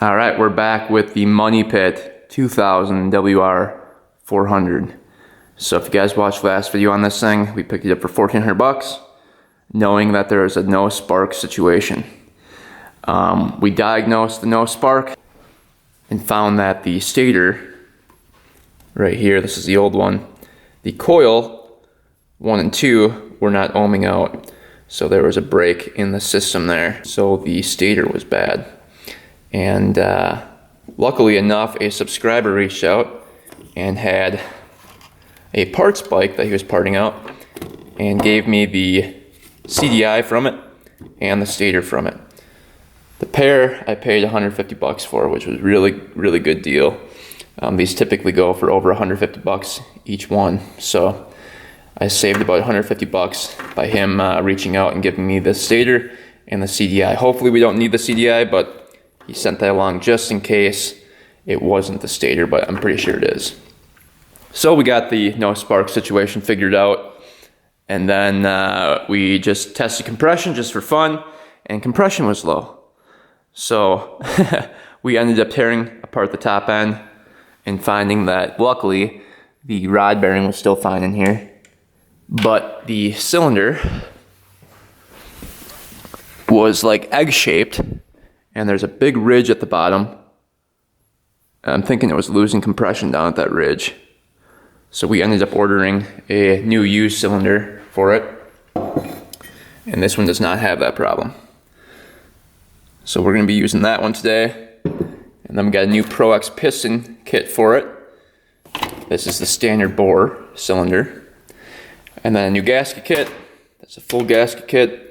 All right, we're back with the Money Pit 2000 WR400. So if you guys watched the last video on this thing, we picked it up for 1,400 bucks, knowing that there was a no spark situation. We diagnosed the no spark and found that the stator, right here, this is the old one, the coil 1 and 2 were not ohming out. So there was a break in the system there. So the stator was bad. And luckily enough, a subscriber reached out and had a parts bike that he was parting out and gave me the CDI from it and the stator from it. The pair I paid 150 bucks for, which was really good deal. These typically go for over 150 bucks each one. So I saved about 150 bucks by him reaching out and giving me the stator and the CDI. Hopefully we don't need the CDI, but he sent that along just in case it wasn't the stator, but I'm pretty sure it is. So we got the no spark situation figured out, and then we just tested compression just for fun, and compression was low. So we ended up tearing apart the top end and finding that luckily the rod bearing was still fine in here, but the cylinder was like egg-shaped, and there's a big ridge at the bottom. I'm thinking it was losing compression down at that ridge. So we ended up ordering a new used cylinder for it. And this one does not have that problem. So we're gonna be using that one today. And then we got a new Pro X piston kit for it. This is the standard bore cylinder. And then a new gasket kit. That's a full gasket kit.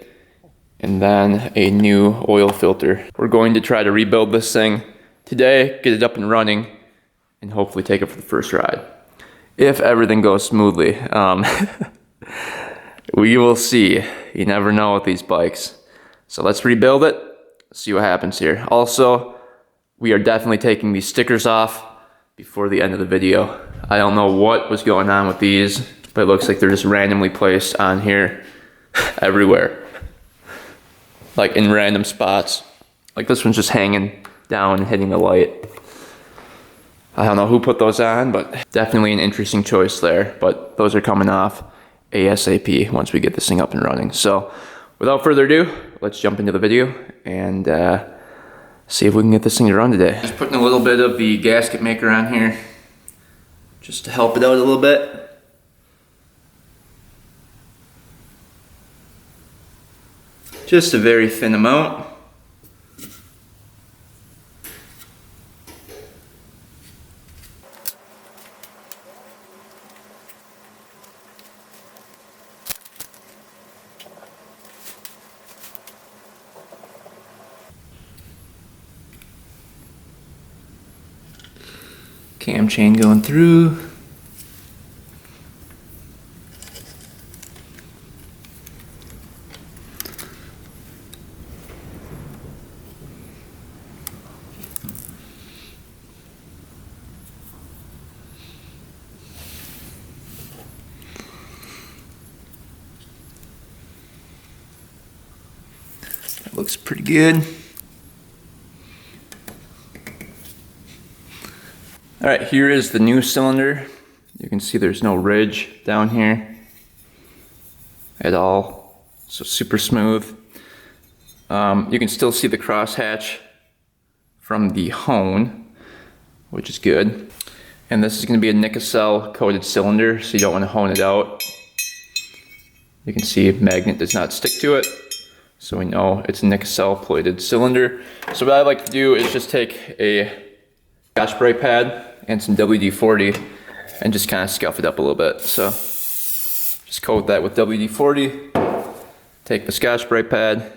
And then a new oil filter. We're going to try to rebuild this thing today, get it up and running, and hopefully take it for the first ride. If everything goes smoothly. We will see. You never know with these bikes. So let's rebuild it, see what happens here. Also, we are definitely taking these stickers off before the end of the video. I don't know what was going on with these, but it looks like they're just randomly placed on here everywhere. Like in random spots. Like this one's just hanging down and hitting the light. I don't know who put those on, but definitely an interesting choice there. But those are coming off ASAP once we get this thing up and running. So without further ado, let's jump into the video and see if we can get this thing to run today. Just putting a little bit of the gasket maker on here just to help it out a little bit. Just a very thin amount. Cam chain going through. That looks pretty good. All right, here is the new cylinder. You can see there's no ridge down here at all, so super smooth. You can still see the crosshatch from the hone, which is good. And this is going to be a Nicocell coated cylinder, so you don't want to hone it out. You can see magnet does not stick to it, so we know it's a Nicocell plated cylinder. So what I like to do is just take a Scotch brake pad and some WD-40 and just kind of scuff it up a little bit. So just coat that with WD-40, take the Scotch brake pad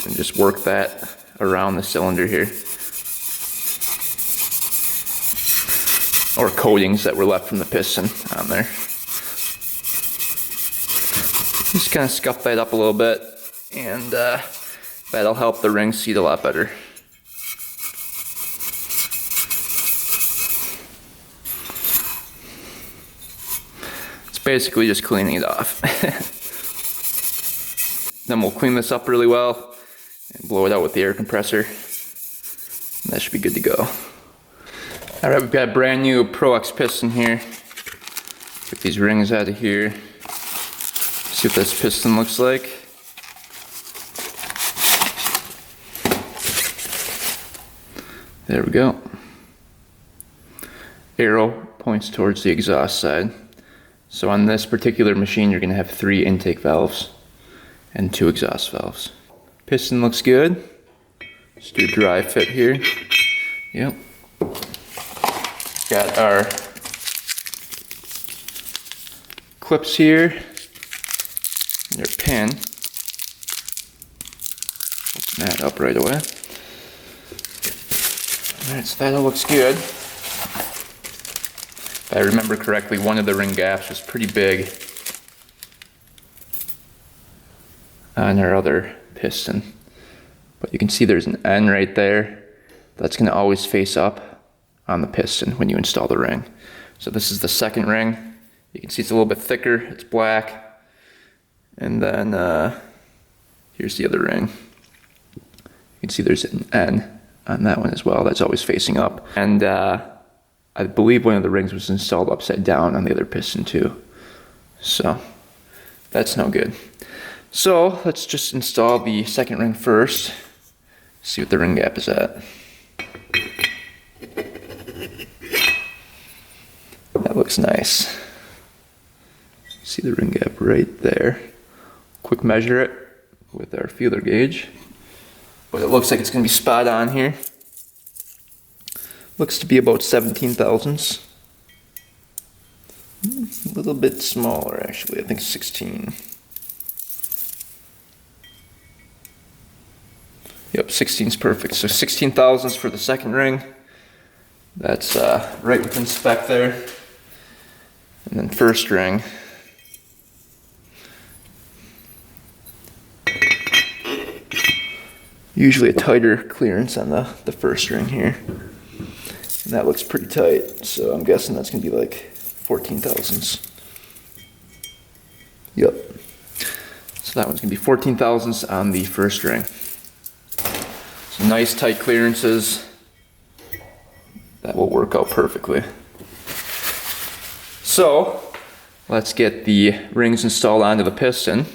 and just work that around the cylinder here. Or coatings that were left from the piston on there. Just kind of scuff that up a little bit, and that'll help the ring seat a lot better. It's basically just cleaning it off. Then we'll clean this up really well and blow it out with the air compressor. That should be good to go. Alright, we've got a brand new Pro X piston here. Get these rings out of here. See what this piston looks like. There we go. Arrow points towards the exhaust side. So on this particular machine, you're going to have 3 intake valves and 2 exhaust valves. Piston looks good. Just do a dry fit here. Yep. Got our clips here and your pin. Open that up right away. Alright, so that all looks good. If I remember correctly, one of the ring gaps was pretty big on our other piston. But you can see there's an N right there. That's going to always face up on the piston when you install the ring. So this is the second ring. You can see it's a little bit thicker, it's black. And then here's the other ring. You can see there's an N on that one as well. That's always facing up. And I believe one of the rings was installed upside down on the other piston too. So that's no good. So let's just install the second ring first. See what the ring gap is at. That looks nice. See the ring gap right there. Quick measure it with our feeler gauge. But it looks like it's going to be spot on here. Looks to be about 17 thousandths. A little bit smaller actually, I think 16. Yep, 16 is perfect. So 16 thousandths for the second ring. That's right within spec there. And then first ring. Usually a tighter clearance on the first ring here. And that looks pretty tight, so I'm guessing that's going to be like 14 thousandths. Yep. So that one's going to be 14 thousandths on the first ring. Some nice tight clearances. That will work out perfectly. So, let's get the rings installed onto the piston.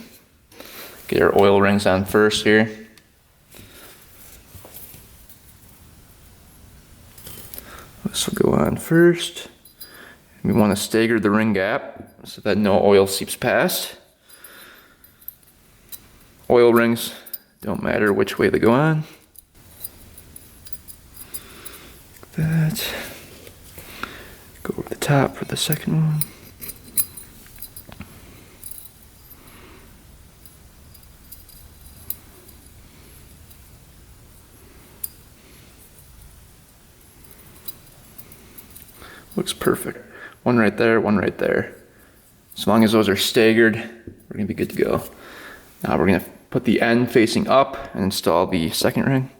Get our oil rings on first here. This will go on first. We want to stagger the ring gap so that no oil seeps past. Oil rings don't matter which way they go on. Like that. Go over the top for the second one. Looks perfect. One right there, one right there. As long as those are staggered, we're going to be good to go. Now we're going to put the end facing up and install the second ring.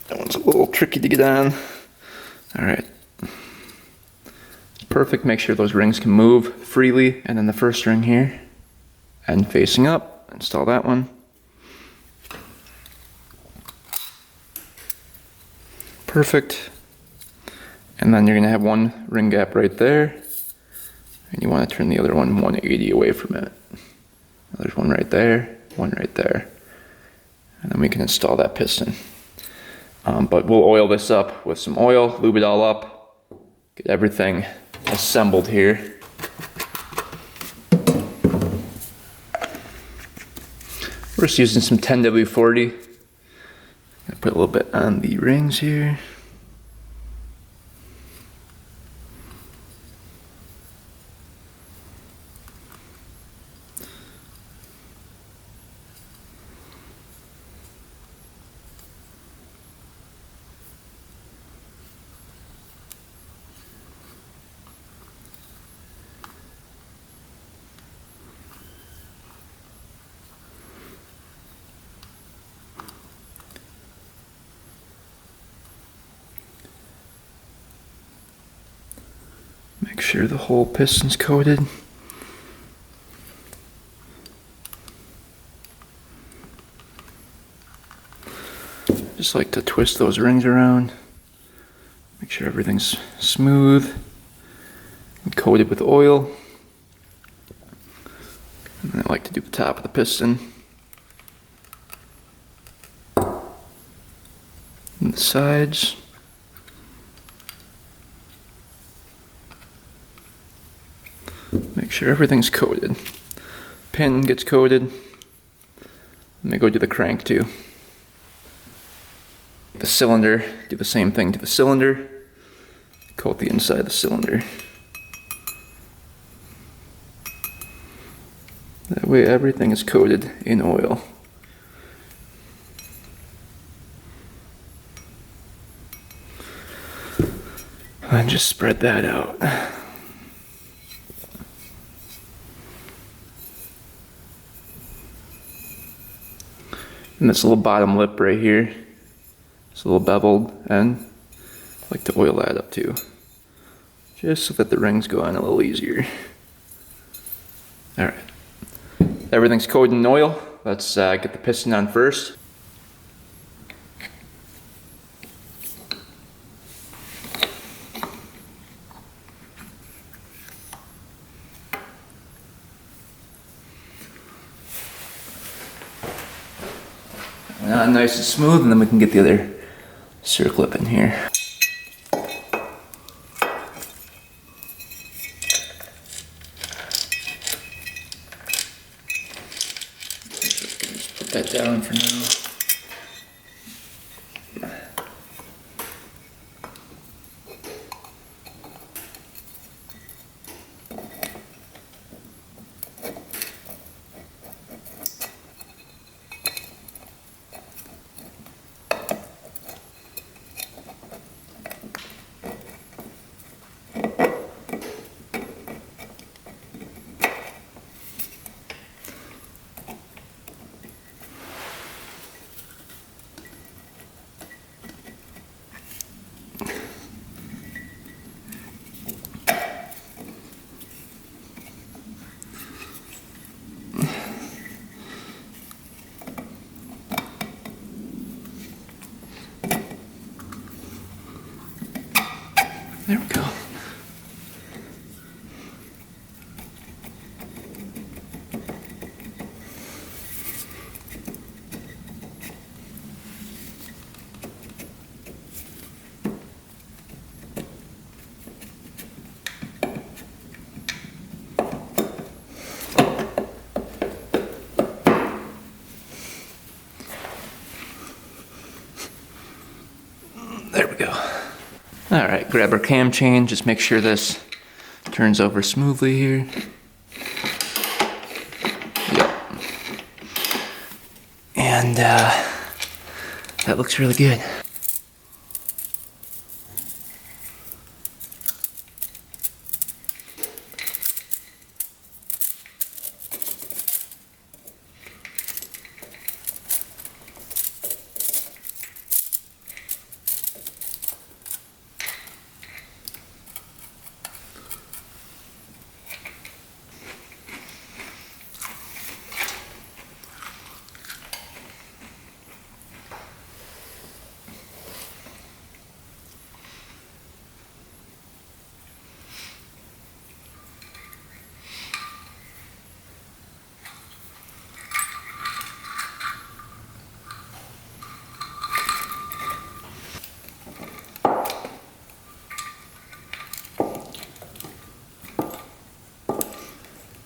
That one's a little tricky to get on. Alright. Perfect. Make sure those rings can move freely. And then the first ring here. End facing up. Install that one. Perfect. And then you're going to have one ring gap right there. And you want to turn the other one 180 away from it. There's one right there, one right there. And then we can install that piston. But we'll oil this up with some oil, lube it all up, get everything assembled here. We're just using some 10W40. Put a little bit on the rings here. Make sure the whole piston's coated. Just like to twist those rings around. Make sure everything's smooth and coated with oil. And I like to do the top of the piston. And the sides. Make sure everything's coated. Pin gets coated. Let me go do the crank too. The cylinder, do the same thing to the cylinder. Coat the inside of the cylinder. That way everything is coated in oil. And just spread that out. And this little bottom lip right here, it's a little beveled end. I like to oil that up too, just so that the rings go on a little easier. All right, everything's coated in oil. Let's get the piston on first. Nice and smooth, and then we can get the other circlip in here. Just put that down for now. There we go. There we go. All right, grab our cam chain, just make sure this turns over smoothly here. Yep. And that looks really good.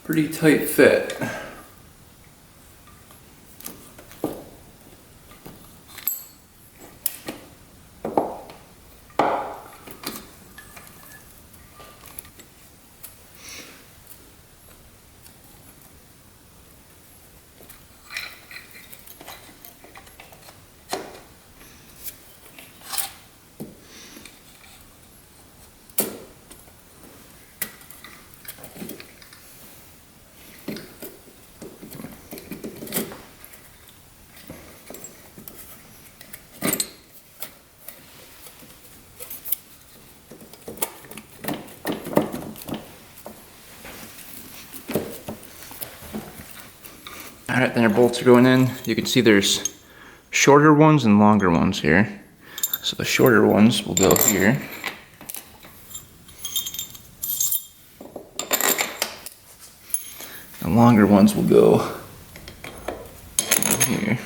Pretty tight fit. Alright, then our bolts are going in. You can see there's shorter ones and longer ones here. So the shorter ones will go here. The longer ones will go here.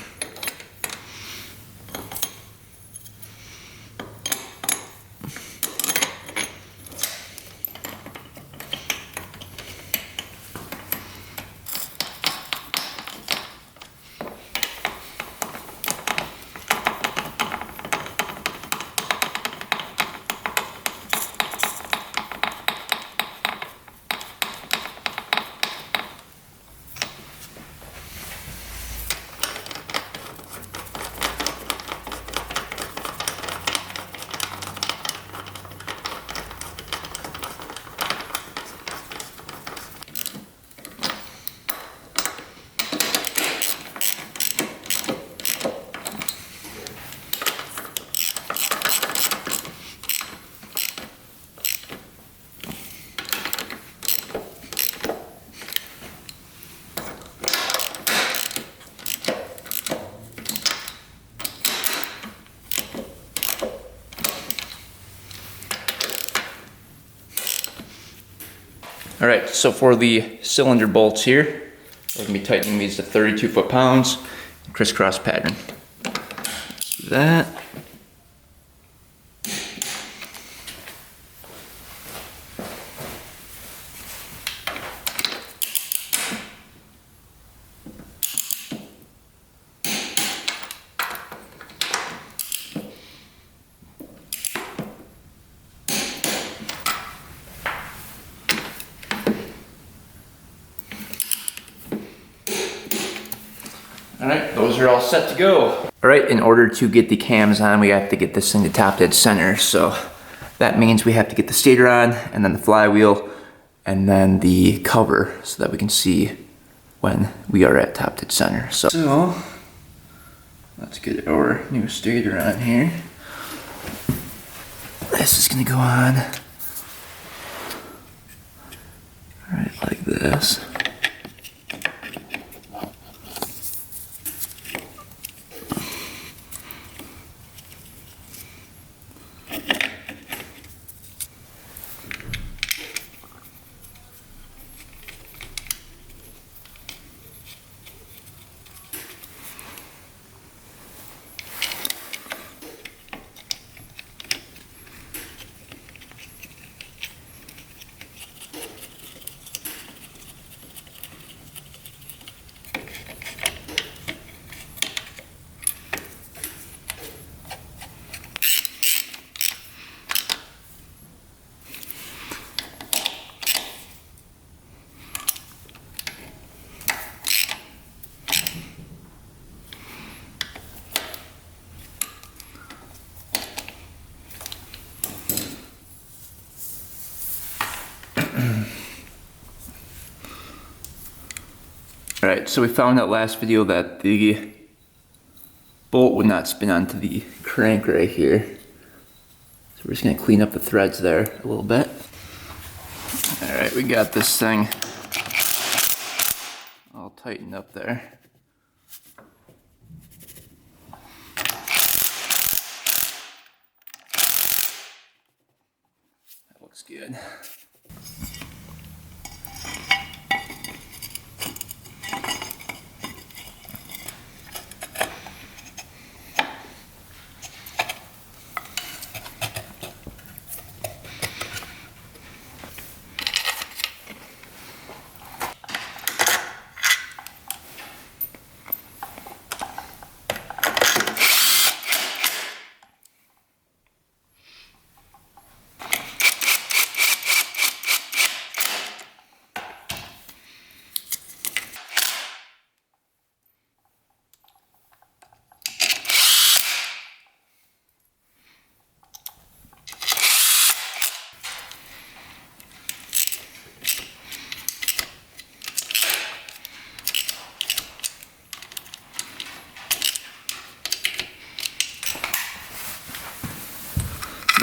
All right, so for the cylinder bolts here, we're gonna be tightening these to 32 foot-pounds, crisscross pattern. Let's do that. All right, those are all set to go. All right, in order to get the cams on, we have to get this thing to top dead center. So that means we have to get the stator on, and then the flywheel, and then the cover, so that we can see when we are at top dead center. So let's get our new stator on here. This is gonna go on right like this. Alright, so we found out last video that the bolt would not spin onto the crank right here. So we're just going to clean up the threads there a little bit. Alright, we got this thing all tightened up there. That looks good.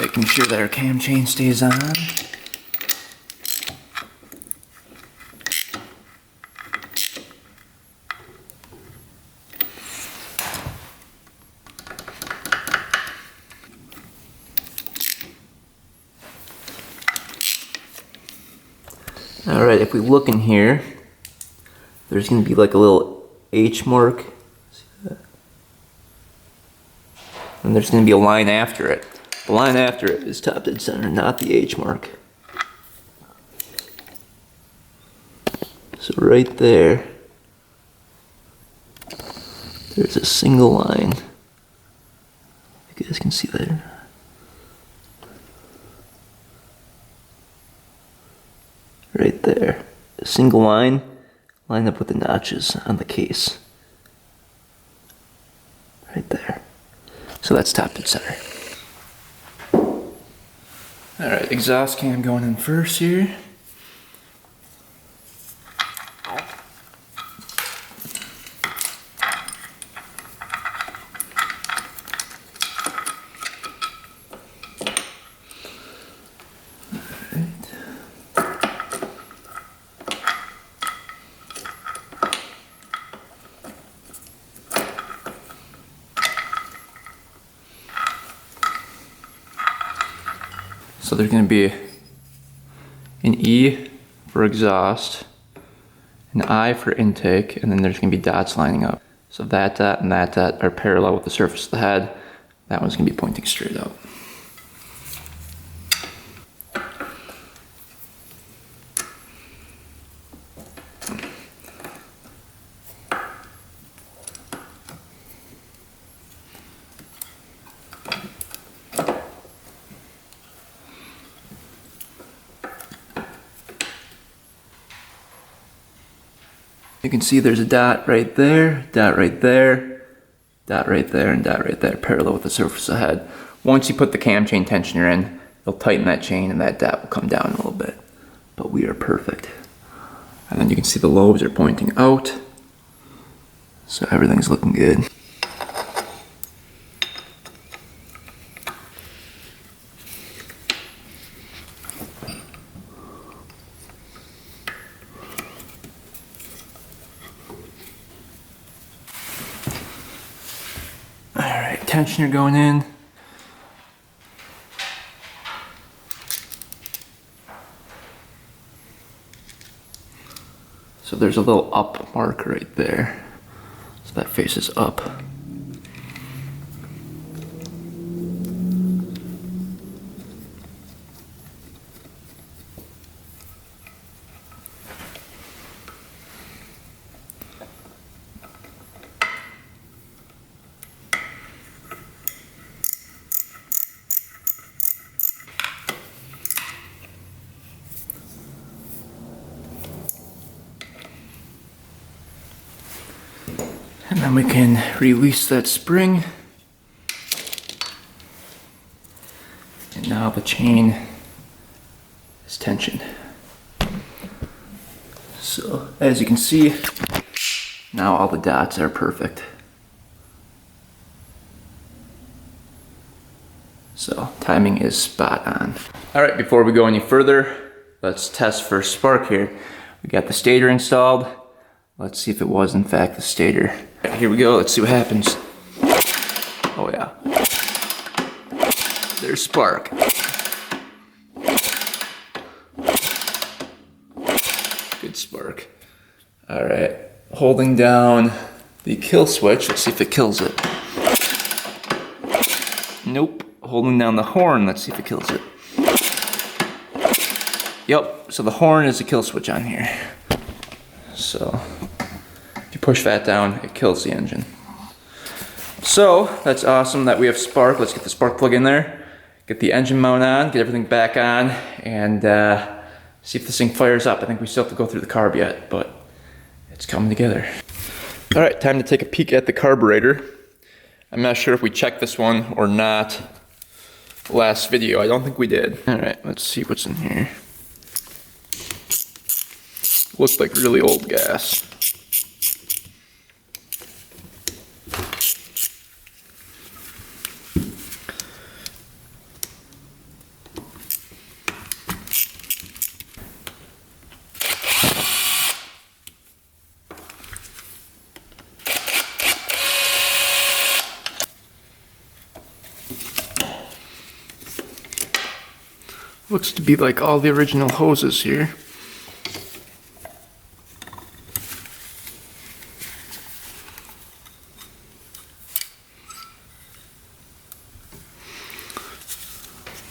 Making sure that our cam chain stays on. Alright, if we look in here, there's going to be like a little H mark. See that? And there's going to be a line after it. The line after it is top dead center, not the H mark. So right there, there's a single line. You guys can see that. Right there, a single line lined up with the notches on the case. Right there. So that's top dead center. Alright, exhaust cam going in first here. So there's going to be an E for exhaust, an I for intake, and then there's going to be dots lining up. So that dot and that dot are parallel with the surface of the head. That one's going to be pointing straight out. You can see there's a dot right there, dot right there, dot right there, and dot right there, parallel with the surface of the head. Once you put the cam chain tensioner in, it'll tighten that chain and that dot will come down a little bit. But we are perfect. And then you can see the lobes are pointing out. So everything's looking good. Alright, tensioner going in. So there's a little up mark right there. So that faces up. And then we can release that spring. And now the chain is tensioned. So as you can see, now all the dots are perfect. So timing is spot on. All right, before we go any further, let's test for spark here. We got the stator installed. Let's see if it was in fact the stator. Here we go, let's see what happens. Oh yeah. There's spark. Good spark. Alright, holding down the kill switch, let's see if it kills it. Nope, holding down the horn, let's see if it kills it. Yep, so the horn is the kill switch on here. So, if you push that down, it kills the engine. So, that's awesome that we have spark. Let's get the spark plug in there, get the engine mount on, get everything back on, and see if this thing fires up. I think we still have to go through the carb yet, but it's coming together. Alright, time to take a peek at the carburetor. I'm not sure if we checked this one or not last video. I don't think we did. Alright, let's see what's in here. Looks like really old gas. Looks to be like all the original hoses here.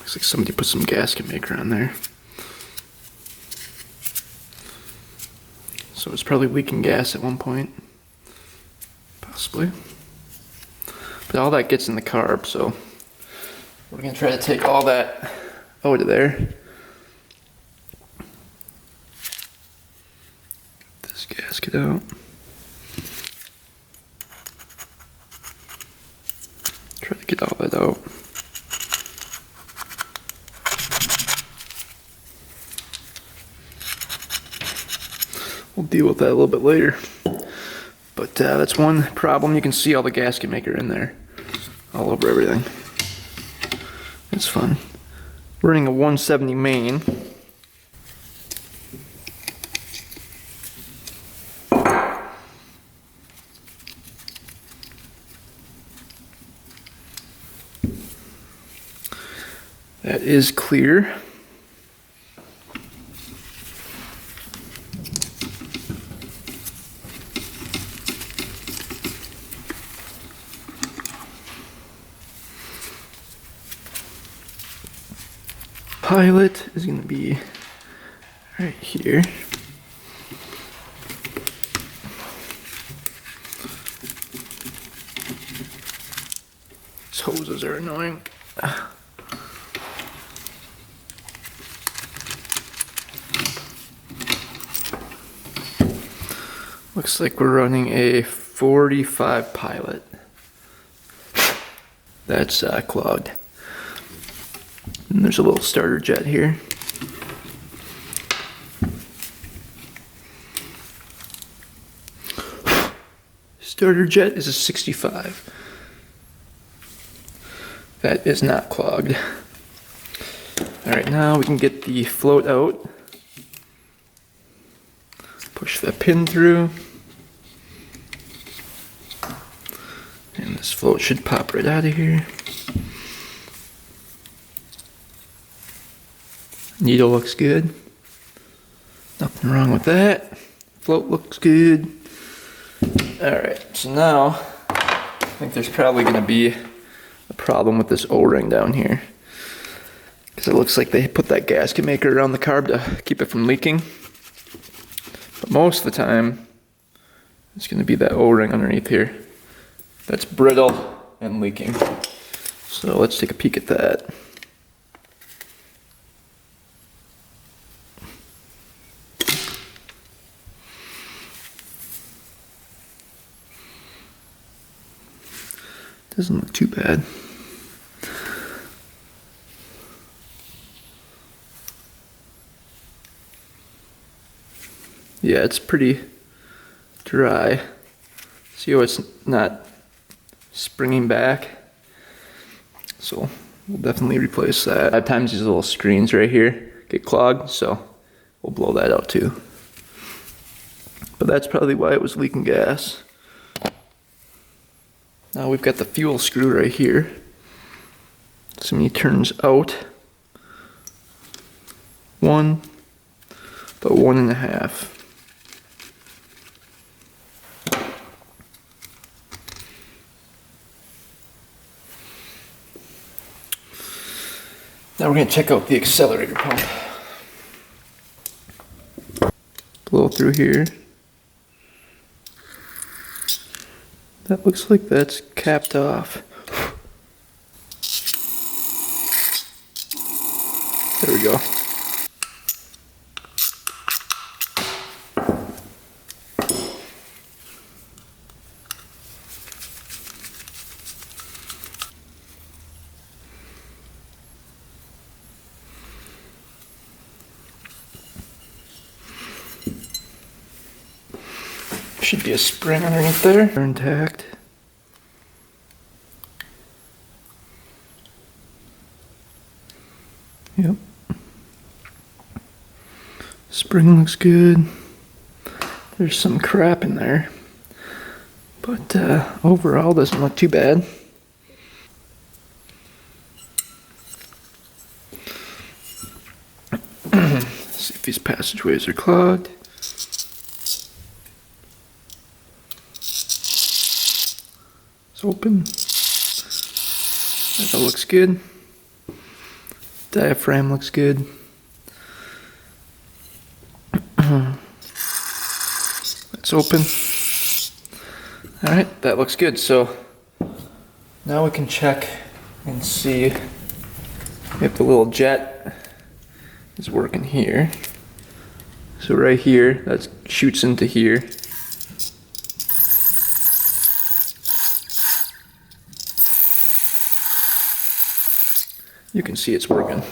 Looks like somebody put some gasket maker on there. So it's probably leaking gas at one point. Possibly. But all that gets in the carb, so we're gonna try to take all that out of there. Get this gasket out. Try to get all that out. We'll deal with that a little bit later. But that's one problem. You can see all the gasket maker in there. All over everything. It's fun. We're running a 170 main. That is clear. Pilot is going to be right here. These hoses are annoying. Looks like we're running a 45 Pilot. That's clogged. And there's a little starter jet here. Starter jet is a 65. That is not clogged. Alright, now we can get the float out. Push that pin through. And this float should pop right out of here. Needle looks good. Nothing wrong with that. Float looks good. Alright, so now I think there's probably going to be a problem with this O-ring down here. Because it looks like they put that gasket maker around the carb to keep it from leaking. But most of the time, it's going to be that O-ring underneath here that's brittle and leaking. So let's take a peek at that. Doesn't look too bad. Yeah, it's pretty dry. See how it's not springing back? So we'll definitely replace that. At times these little screens right here get clogged, so we'll blow that out too. But that's probably why it was leaking gas. Now we've got the fuel screw right here. So when he turns out, 1, but 1.5. Now we're going to check out the accelerator pump. Blow through here. That looks like that's capped off. There we go. Should be a spring underneath there. They're intact. Yep. Spring looks good. There's some crap in there. But overall doesn't look too bad. See if these passageways are clogged. It's open. That looks good. Diaphragm looks good. It's open. Alright, that looks good. So now we can check and see if the little jet is working here. So right here, that shoots into here. You can see it's working.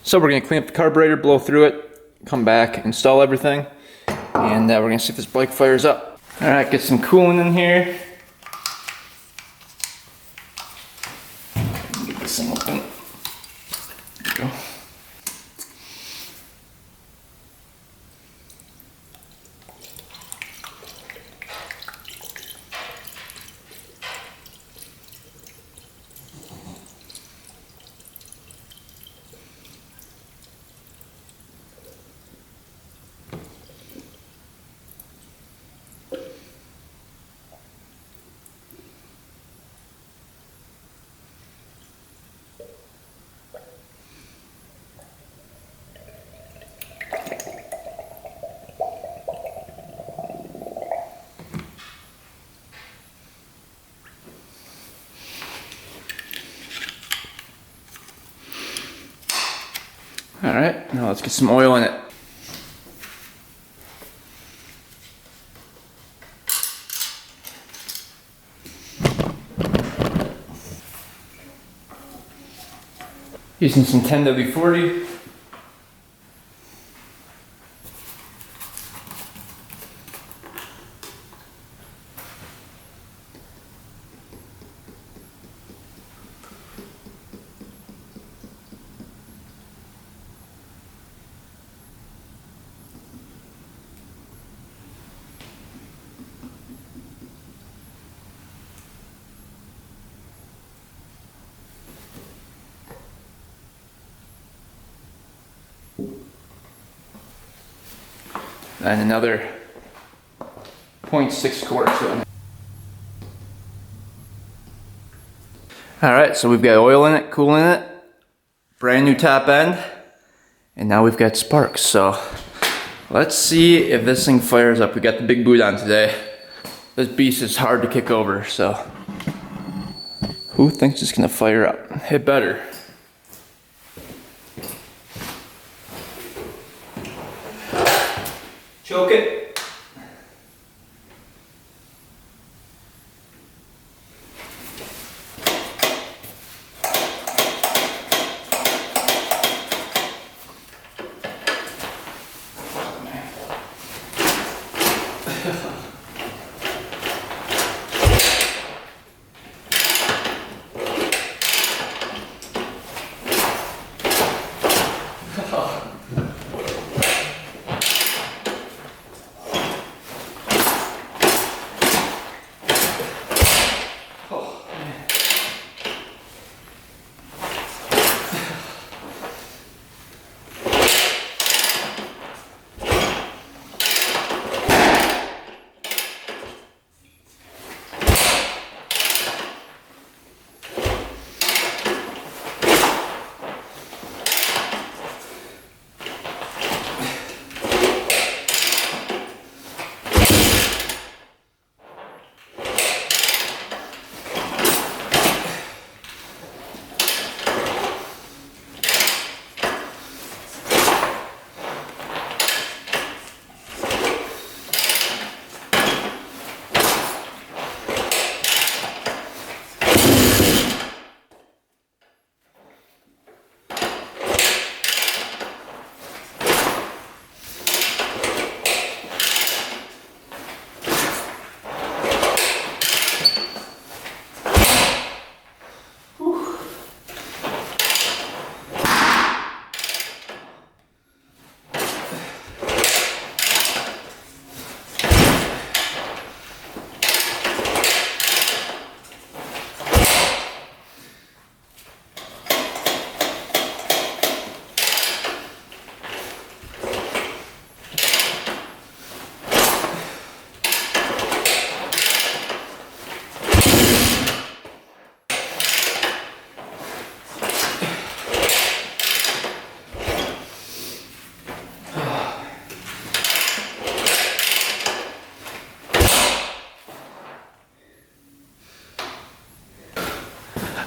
So we're gonna clean up the carburetor, blow through it, come back, install everything, and we're gonna see if this bike fires up. All right, get some coolant in here. Get this thing open. There we go. All right, now let's get some oil in it. Using some 10W40. And another 0.6 quarts. All right, so we've got oil in it, coolant in it, brand new top end, and now we've got sparks. So let's see if this thing fires up. We got the big boot on today. This beast is hard to kick over, so who thinks it's gonna fire up? It better. Choke it.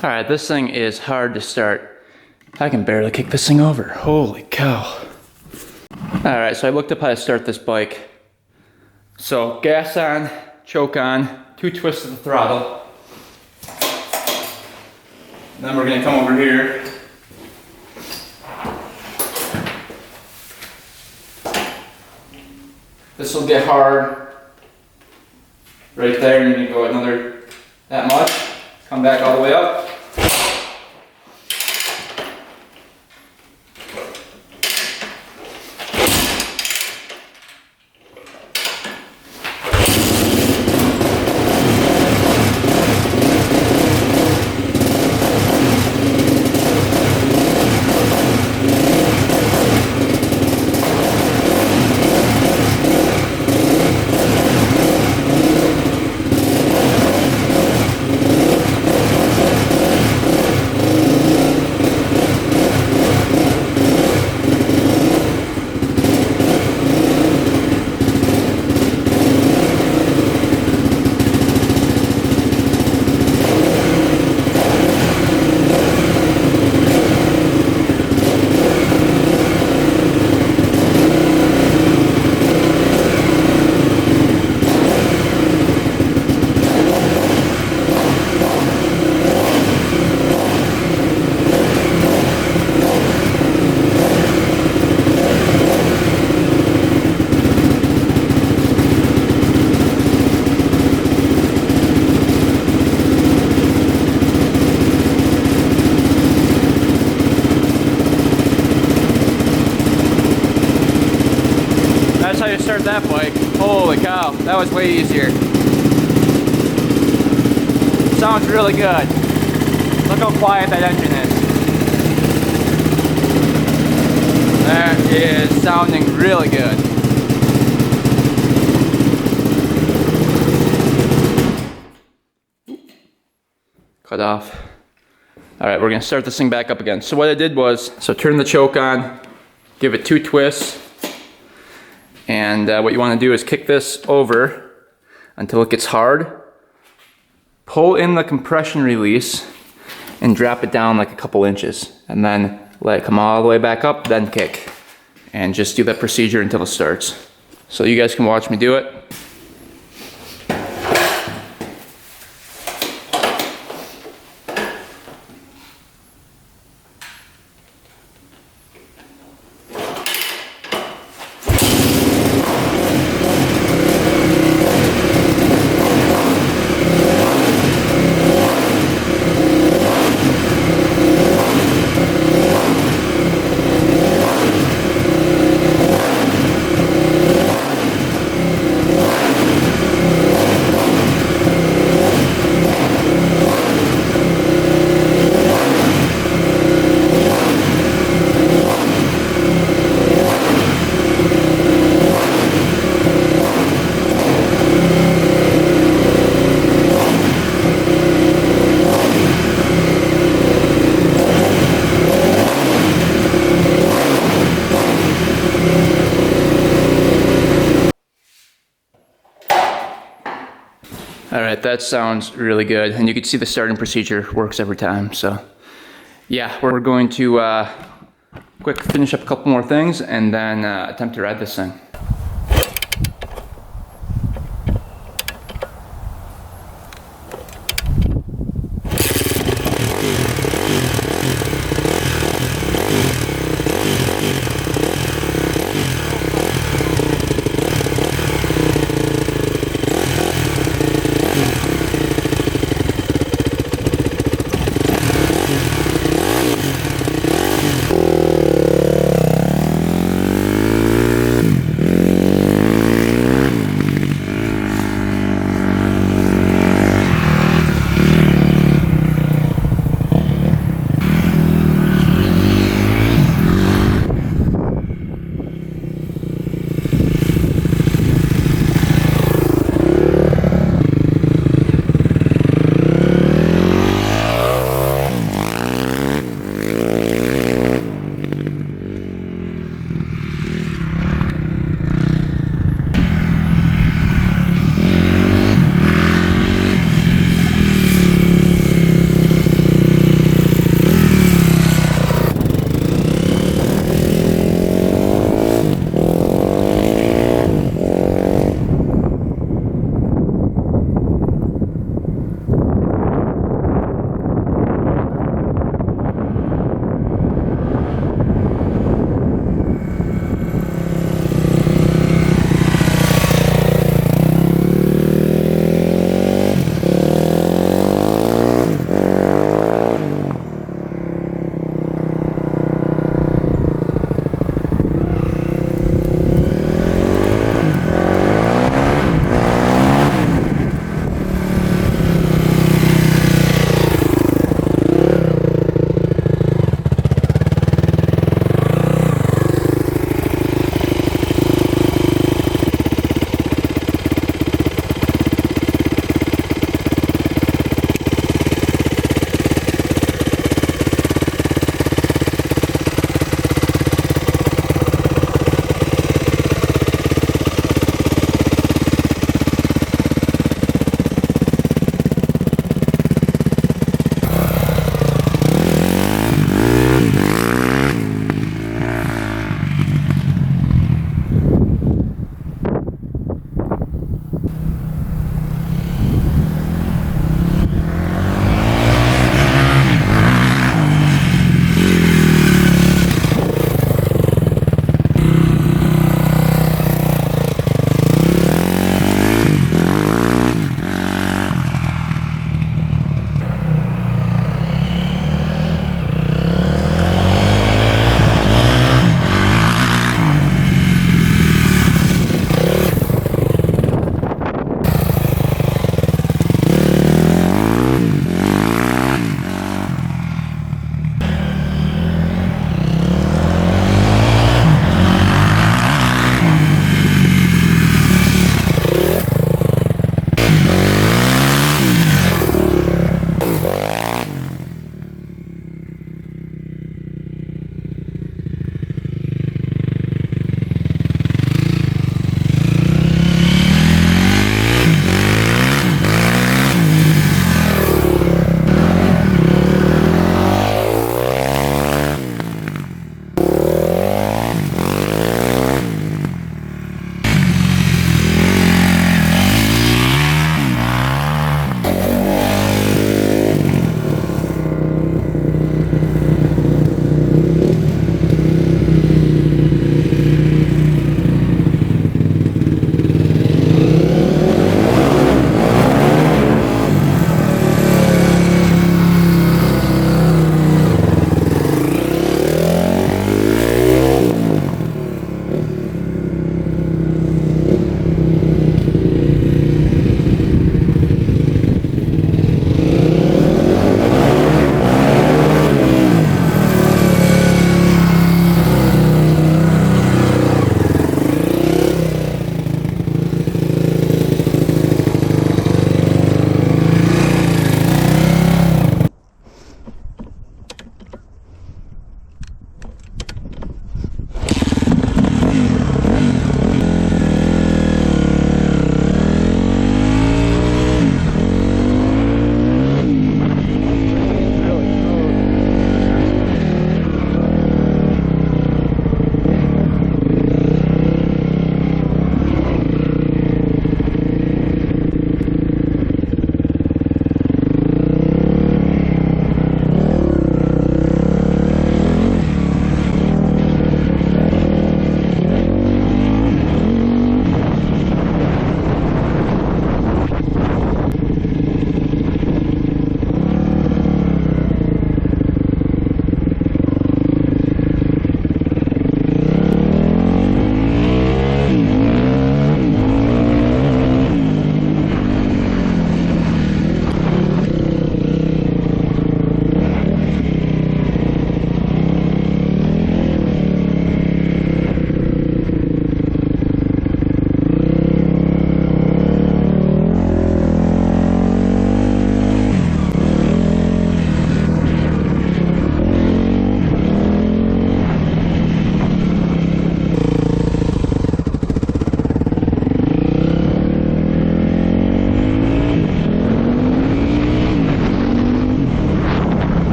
Alright, this thing is hard to start. I can barely kick this thing over. Holy cow. Alright, so I looked up how to start this bike. So gas on, choke on, 2 twists of the throttle. Then we're going to come over here. This will get hard right there, and you're going to go another that much. Come back all the way up. That's how you start that bike. Holy cow, that was way easier. Sounds really good. Look how quiet that engine is. That is sounding really good. Cut off. Alright, we're going to start this thing back up again. So what I did was, turn the choke on, give it 2 twists, and what you want to do is kick this over until it gets hard, pull in the compression release, and drop it down like a couple inches, and then let it come all the way back up, then kick. And just do that procedure until it starts. So you guys can watch me do it. Alright, that sounds really good, and you can see the starting procedure works every time. So yeah, we're going to quick finish up a couple more things and then attempt to ride this thing.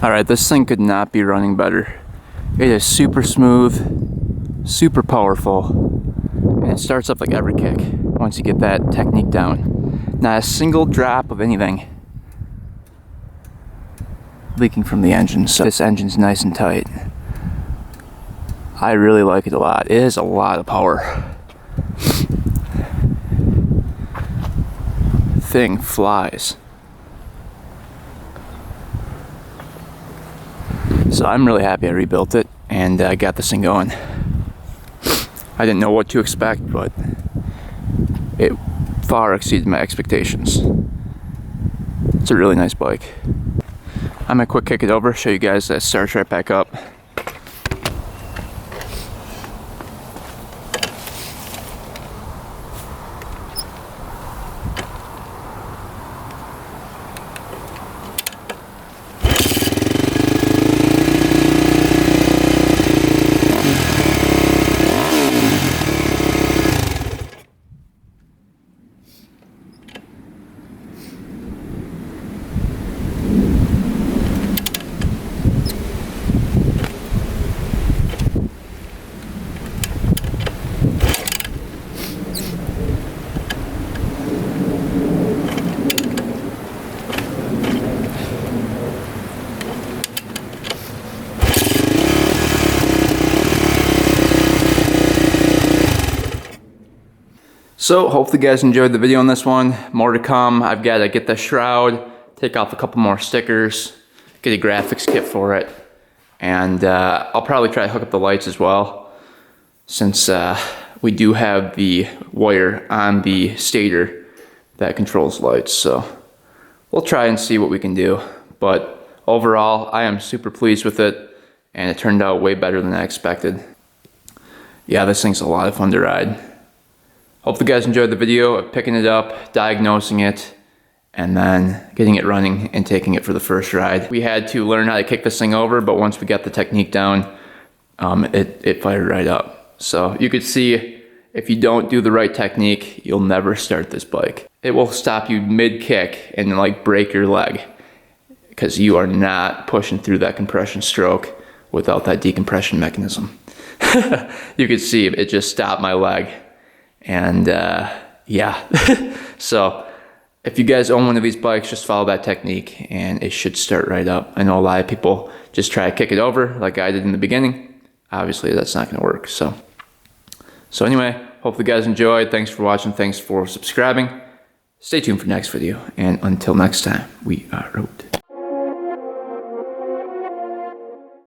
Alright, this thing could not be running better. It is super smooth, super powerful, and it starts up like every kick once you get that technique down. Not a single drop of anything leaking from the engine, so this engine's nice and tight. I really like it a lot. It is a lot of power. Thing flies. So I'm really happy I rebuilt it and got this thing going. I didn't know what to expect, but it far exceeded my expectations. It's a really nice bike. I'm gonna quick kick it over, show you guys that it starts right back up. So hopefully you guys enjoyed the video on this one. More to come. I've got to get the shroud, take off a couple more stickers, get a graphics kit for it, and I'll probably try to hook up the lights as well, since we do have the wire on the stator that controls lights. So we'll try and see what we can do. But overall, I am super pleased with it, and it turned out way better than I expected. Yeah, this thing's a lot of fun to ride. Hope you guys enjoyed the video of picking it up, diagnosing it, and then getting it running and taking it for the first ride. We had to learn how to kick this thing over, but once we got the technique down, it fired right up. So you could see, if you don't do the right technique, you'll never start this bike. It will stop you mid-kick and like break your leg, because you are not pushing through that compression stroke without that decompression mechanism. You could see it just stopped my leg. And yeah, so if you guys own one of these bikes, just follow that technique and it should start right up. I know a lot of people just try to kick it over like I did in the beginning. Obviously that's not gonna work. So anyway, hopefully you guys enjoyed. Thanks for watching, thanks for subscribing. Stay tuned for the next video, and until next time, we are out.